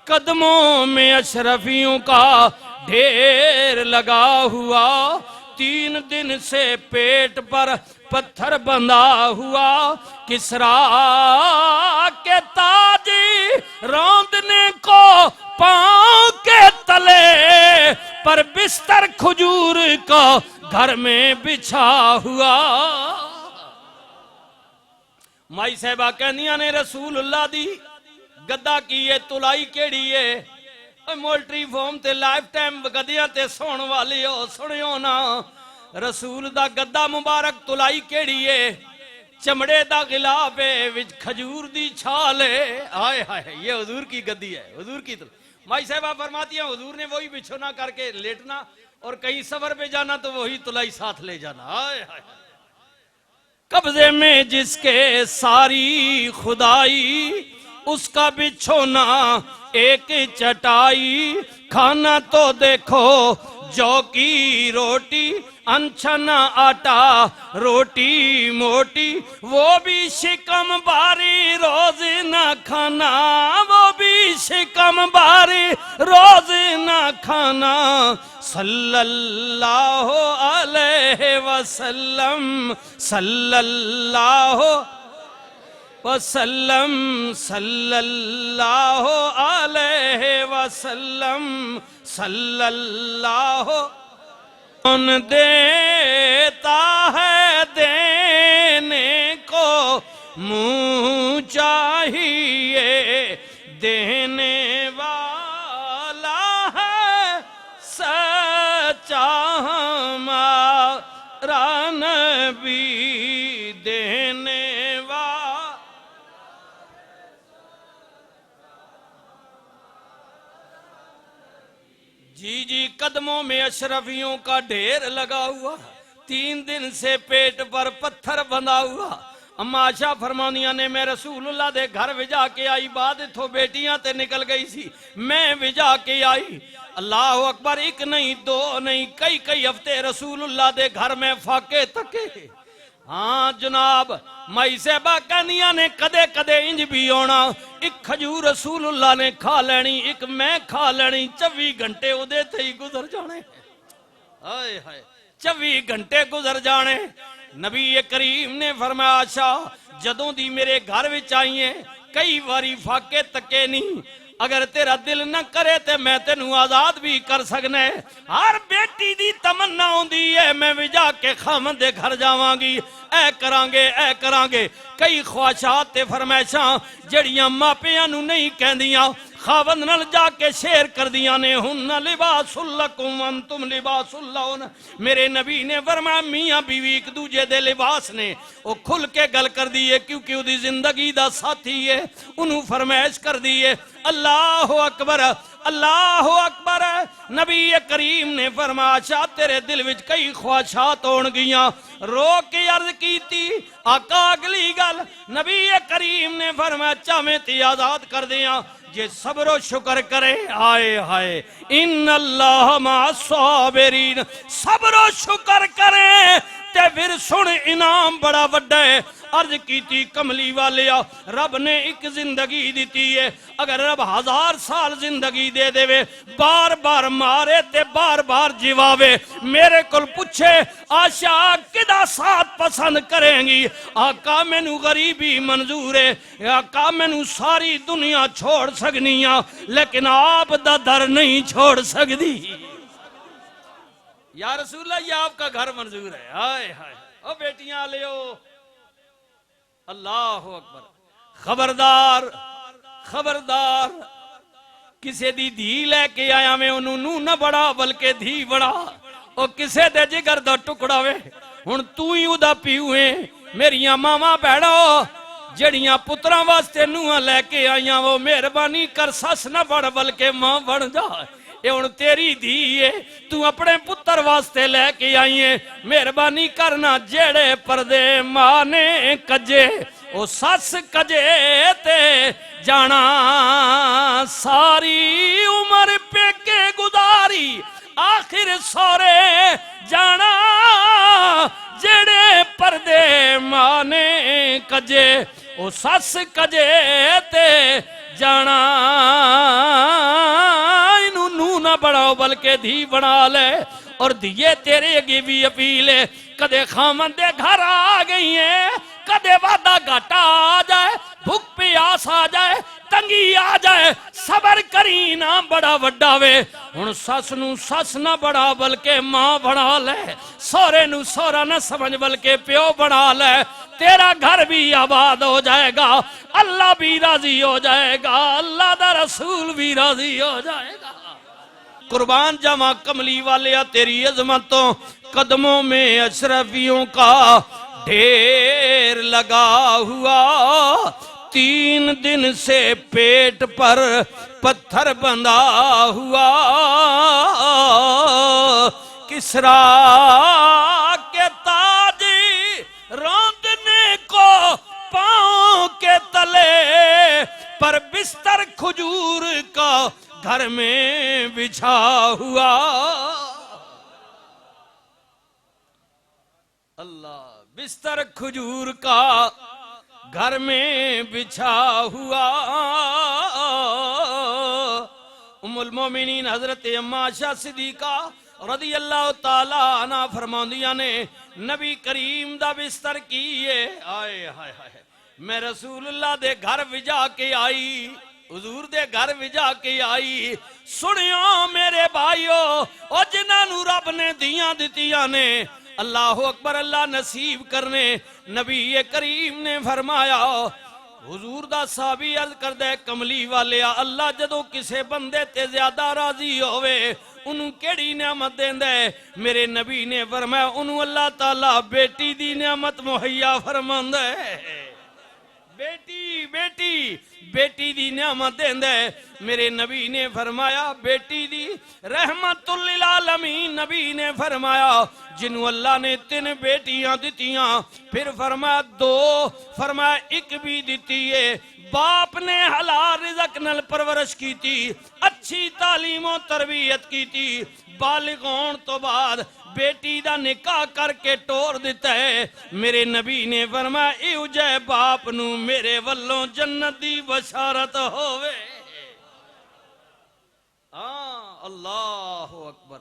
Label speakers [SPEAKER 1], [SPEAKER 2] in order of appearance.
[SPEAKER 1] कदमों में अशरफियों का ढेर लगा हुआ, 3 दिन से पेट पर पत्थर बंधा हुआ, किसरा के ताजी रौंदने को पांव के तले, पर बिस्तर खजूर का घर में बिछा हुआ। माई साहबा कहनिया ने रसूलुल्लाह दी गद्दा की ये तुलाई केड़ी है, मोल्ट्री फॉर्म ते लाइफ टाइम गद्दियां ते सोण वाली हो, सुनियो ना रसूल दा गद्दा मुबारक तुलाई केड़ी है, चमड़े दा गिलाफ है, विच खजूर दी छाल है। हाय हाय, ये हुजूर की गद्दी है, हुजूर की माई साहबा फरमाती है हुजूर ने वही बिछोना करके लेटना और कहीं सफर पे जाना तो वही तुलाई साथ ले जाना। हाय हाय, कब्जे में जिसके सारी खुदाई, उसका बिछोना एक चटाई, खाना तो देखो जौ की रोटी, अनछन आटा रोटी मोटी, वो भी शिकम बारी रोज न खाना, वो भी शिकम बारी रोज न खाना। सल्लल्लाहु अलैहि वसल्लम, सल्लल्लाहु वसल्लम, सल्लल्लाहु अलैहि वसल्लम, सल्लल्लाहु। कौन देता है देने को मुँह चाहिए, देने वाला है सच्चा हमारा नबी, देने जी जी। कदमों में अशरफियों का ढेर लगा हुआ, 3 दिन से पेट पर पत्थर बंधा हुआ। अम्मा आशा फरमानिया ने मैं रसूलुल्लाह दे घर विजा के आई, बाद इथों बेटियां ते निकल गई सी, मैं विजा के आई। अल्लाह अकबर, एक नहीं दो नहीं कई कई हफ्ते रसूलुल्लाह दे घर में फाके तके। हाँ जनाब, माई साहबा कहनिया ने कदे कदे इंज भी आना, एक खजूर रसूलुल्लाह ने खा लेनी, एक मैं खा लेनी, 24 घंटे उदे ते ही गुजर जाने। हाय हाय, 24 घंटे गुजर जाने। नबी करीम ने फरमाया आशा जदों दी मेरे घर विच आई है, कई बारी फाके तके नहीं, अगर तेरा दिल न करे तो मैं तेनू आजाद भी कर सकना है। हर बेटी दी तमन्ना होंदी है मैं भी जाके खामन दे घर जावांगी, ऐ करांगे। कई ख्वाहिशात ते फरमाइशां जड़ियां मापियां नू नहीं कहंदियां, खावंद नाल जाके शेयर कर दिया ने, हुन्ना लिबासुल लकुम व अंतुम लिबासुल लहुन। मेरे नबी ने फरमाया मियां बीवी एक दूजे दे लिबास ने। वो खुल के गल कर दी है क्योंकि उदी जिंदगी दा साथी है, उन्होंने फरमाइश कर दी है। अल्लाह अकबर, अल्लाह अकबर। नबी करीम ने फरमाया तेरे दिल विच कई ख्वाहिशात होण गियां, रो के अर्ज कीती आका अगली गल। नबी करीम ने फरमाया चाहे ते आजाद कर दियां जे सब्रो शुक्र करे। आए हाय, इन अल्लाह मा साबिरीन, सब्रो शुक्र करे ते फिर सुन इनाम बड़ा वड्डा है। अर्ज की कमली वाले रब ने एक जिंदगी दी है, अगर रब 1000 साल जिंदगी दे देवे, बार बार मारे ते बार बार जिवावे, मेरे को पूछे आशा किदा साथ पसंद करेंगी? आका मैनू गरीबी मंजूर है, आका मैनू सारी दुनिया छोड़ सकनी आ, लेकिन आप दा दर नहीं छोड़ सकती। या रसूलल्लाह ये आपका घर मंजूर है। हाय हाय, ओ बेटियां लियो, अल्लाह अकबर। खबरदार खबरदार, किसे दी धी लैके आया मैं उन्होंने नू न बड़ा बल्कि धी बड़ा, और किसे दे जिगर दा टुकड़ा वे, हुण तू ही उदा पीऊ है। मेरिया मावा भैणो जड़ियां पुत्रा वास्ते नूह लैके आईया, वो मेहरबानी कर सस न बड़ बल्कि मां बन जा। ये हुण तेरी धी है, तू अपने पुत्र वास्ते लैके आई है, मेहरबानी करना जेड़े पर्दे मां ने कजे ओ सस कजे ते जाना, सारी उम्र पेके गुजारी आखिर सौरे जाना, जेड़े पर्दे मां ने कजे ओ सस कजे ते जाना। पियो बल्कि धी बना ले। और दिए तेरे अगे भी अपील है, कदे खामन दे घर आ गई है, कदे वादा घाटा आ जाए, भूख प्यास आ जाए, तंगी आ जाए, सबर करी ना बड़ा वड्डा वे। हुण सस नू सस ना बड़ा बल्कि मां बना ले, सोहरे नू सोहरा ना समझ बल्कि प्यो बना ले। तेरा घर भी आबाद हो जाएगा, अल्लाह भी राजी हो जाएगा, अल्लाह दा रसूल भी राजी हो जाएगा। कुर्बान जामा कमली वाले तेरी अजमतों, कदमों में अशरफियों का ढेर लगा हुआ। 3 दिन से पेट पर पत्थर बंधा हुआ। किसरा के ताजी रौंदने को पांव के तले, पर बिस्तर खजूर का घर में बिछा हुआ। अल्लाह, बिस्तर खजूर का घर में बिछा हुआ। उम्मुल मोमिनीन हजरत अम्मा आयशा सिद्दीका रदी अल्लाह ताला अन्हा फरमांदियां ने नबी करीम दा बिस्तर कीए। आए हाय हाय, मैं रसूलुल्लाह दे घर भी जाके आई, हुजूर दे घर भी जाके आई। सुनियो मेरे भाइयों, ओ जिन्हां नू रब ने दियां दित्तियां ने, अल्लाह अकबर, अल्लाह नसीब करने। नबी करीम ने फरमाया, हुजूर दा साहबी अर्ज करदा है, कमली वाले अल्लाह जदों किसे बंदे ते ज्यादा राजी होवे उन्होंने केड़ी नियामत देंदा है? मेरे नबी ने फरमाया, उन्होंने अल्लाह ताला बेटी दी नियामत मुहैया फरमांदा है। बेटी बेटी बेटी दी नियामत देंदा है। मेरे नबी ने फरमाया बेटी दी रहमतुल लिल आलमीन। नबी ने फरमाया जिन्हों अल्लाह ने 3 बेटियां दितियां, फिर फरमाया 2, फरमाया 1 भी दिती है। बाप ने हलाल रिज़्क नाल परवरिश की थी, अच्छी तालीम और तरबियत की थी। बालिग होने तो बाद बेटी दा निकाह करके टोर दिता है। मेरे नबी ने फरमाया इहो जै बाप नू मेरे वल्लों जन्नत दी बशारत होवे। हाँ, अल्लाहु अकबर।